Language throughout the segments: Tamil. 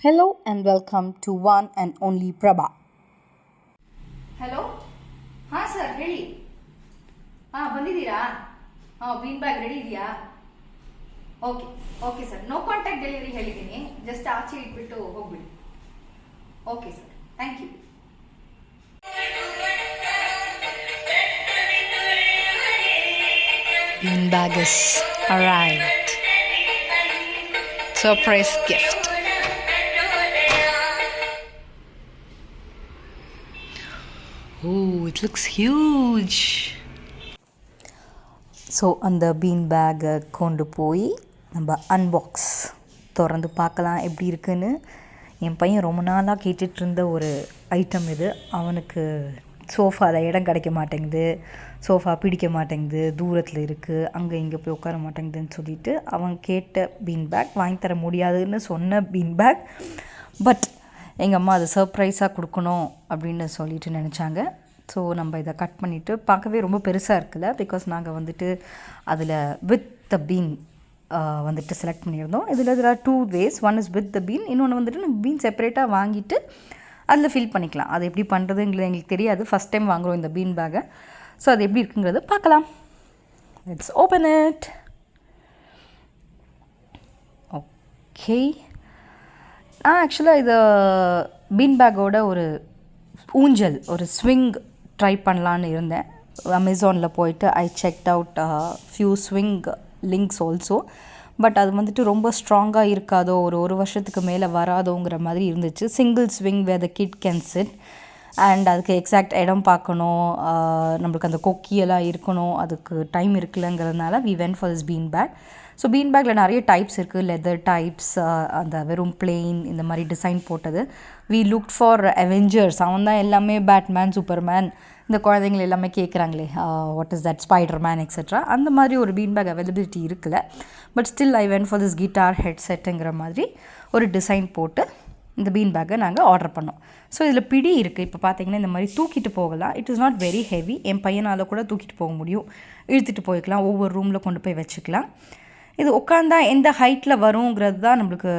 Hello and welcome to one and only Prabha. Hello? हाँ सर ಹೇಳಿ ಬಂದಿದ್ದೀರಾ beanbag ರೆಡಿ ಇದೆಯಾ okay sir no contact delivery ಹೇಳಿದ್ದೀನಿ ಜಸ್ಟ್ ಆಚೆ ಇಟ್ಬಿಟ್ಟು ಹೋಗ್ಬಿಡಿ okay sir thank you Beanbag is arrived. Surprise gift. Oh, it looks huge. So அந்த பீன் பேக்கை கொண்டு போய் நம்ம அன்பாக்ஸ் திறந்து பார்க்கலாம் எப்படி இருக்குன்னு. என் பையன் ரொம்ப நாளாக கேட்டுட்டு இருந்த ஒரு ஐட்டம் இது. அவனுக்கு சோஃபாவில் இடம் கிடைக்க மாட்டேங்குது, சோஃபா பிடிக்க மாட்டேங்குது, தூரத்தில் இருக்குது, அங்கே இங்கே போய் உட்கார மாட்டேங்குதுன்னு சொல்லிட்டு அவன் கேட்ட பீன் பேக் வாங்கி தர முடியாதுன்னு சொன்ன பீன் பேக். பட் எங்கள் அம்மா அதை சர்ப்ரைஸாக கொடுக்கணும் அப்படின்னு சொல்லிட்டு நினச்சாங்க. ஸோ நம்ம இதை கட் பண்ணிவிட்டு பார்க்கவே ரொம்ப பெருசாக இருக்குல்ல, பிகாஸ் நாங்கள் வந்துட்டு அதில் வித் த பீன் வந்துட்டு செலக்ட் பண்ணியிருந்தோம். இதில் two ways. One is with the bean, இன்னொன்று வந்துட்டு நம்ம பீன் செப்பரேட்டாக வாங்கிட்டு அதில் ஃபில் பண்ணிக்கலாம். அது எப்படி பண்ணுறதுங்கிறது எங்களுக்கு தெரியாது, ஃபஸ்ட் டைம் வாங்குகிறோம் இந்த பீன் பேக்கை. ஸோ அது எப்படி இருக்குங்கிறது பார்க்கலாம். Let's open it. ஓகே, ஆக்சுவலாக இது பீன் பேக்கோட ஒரு ஊஞ்சல், ஒரு ஸ்விங் ட்ரை பண்ணலான்னு இருந்தேன். அமேசானில் போயிட்டு I checked out few swing links also. But அது வந்துட்டு ரொம்ப ஸ்ட்ராங்காக இருக்காதோ, ஒரு வருஷத்துக்கு மேலே வராதோங்கிற மாதிரி இருந்துச்சு. Single swing where the kid can sit and அதுக்கு எக்ஸாக்ட் இடம் பார்க்கணும், நம்மளுக்கு அந்த கொக்கியெல்லாம் இருக்கணும், அதுக்கு டைம் இருக்குல்லங்கிறதுனால we went for this bean bag. So bean பேக்கில் நிறைய டைப்ஸ் இருக்குது, லெதர் டைப்ஸ், அந்த வெறும் பிளெயின் இந்த மாதிரி டிசைன் போட்டது. We look for Avengers. அவன் தான் எல்லாமே பேட்மேன், சூப்பர்மேன், இந்த குழந்தைங்கள் எல்லாமே கேட்குறாங்களே what is that, Spider Man etcetera. அந்த மாதிரி ஒரு பீன் பேக் அவைலபிலிட்டி இருக்குல்ல. But still I went for this guitar ஹெட்செட்டுங்கிற மாதிரி ஒரு டிசைன் போட்டு இந்த பீன் பேக்கை நாங்கள் ஆர்டர் பண்ணோம். ஸோ இதில் பிடி இருக்குது. இப்போ பார்த்தீங்கன்னா இந்த மாதிரி தூக்கிட்டு போகலாம். It is not very heavy. என் பையனால் கூட தூக்கிட்டு போக முடியும், இழுத்துட்டு போய்க்கலாம், ஒவ்வொரு ரூமில் கொண்டு போய் வச்சுக்கலாம். இது உட்காந்தா எந்த ஹைட்டில் வருங்கிறது தான் நம்மளுக்கு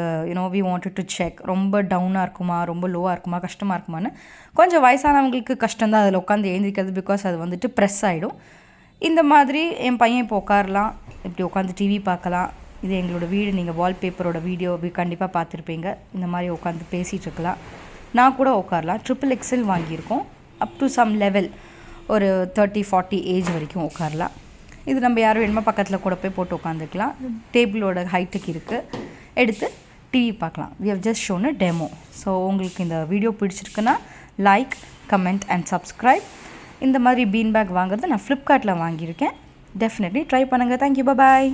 வி வாண்டட் டு செக். ரொம்ப டவுனாக இருக்குமா, ரொம்ப லோவாக இருக்குமா, கஷ்டமாக இருக்குமான்னு. கொஞ்சம் வயசானவங்களுக்கு கஷ்டம்தான் அதில் உட்காந்து எழுந்திரிக்கிறது, பிகாஸ் அது வந்துட்டு ப்ரெஸ் ஆகிடும். இந்த மாதிரி என் பையன் இப்போ உட்காரலாம், இப்படி உட்காந்து டிவி பார்க்கலாம். இது எங்களோட வீடு, நீங்கள் வால்பேப்பரோட வீடியோ கண்டிப்பாக பார்த்துருப்பீங்க. இந்த மாதிரி உட்காந்து பேசிகிட்டு இருக்கலாம். நான் கூட உட்காரலாம். XXL வாங்கியிருக்கோம். அப் டு சம் லெவல் ஒரு 30-40 ஏஜ் வரைக்கும் உட்காரலாம். இது நம்ம யாரும் வேணுமோ பக்கத்தில் கூட போய் போட்டு உட்காந்துக்கலாம். டேபிளோட ஹைட்டுக்கு இருக்குது, எடுத்து டிவி பார்க்கலாம். We have just shown a demo. So உங்களுக்கு இந்த வீடியோ பிடிச்சிருக்குன்னா லைக், கமெண்ட் அண்ட் சப்ஸ்கிரைப். இந்த மாதிரி பீன் பேக் வாங்குறது நான் ஃப்ளிப்கார்ட்டில் வாங்கியிருக்கேன். டெஃபினெட்லி ட்ரை பண்ணுங்கள். தேங்க்யூ, பாய்.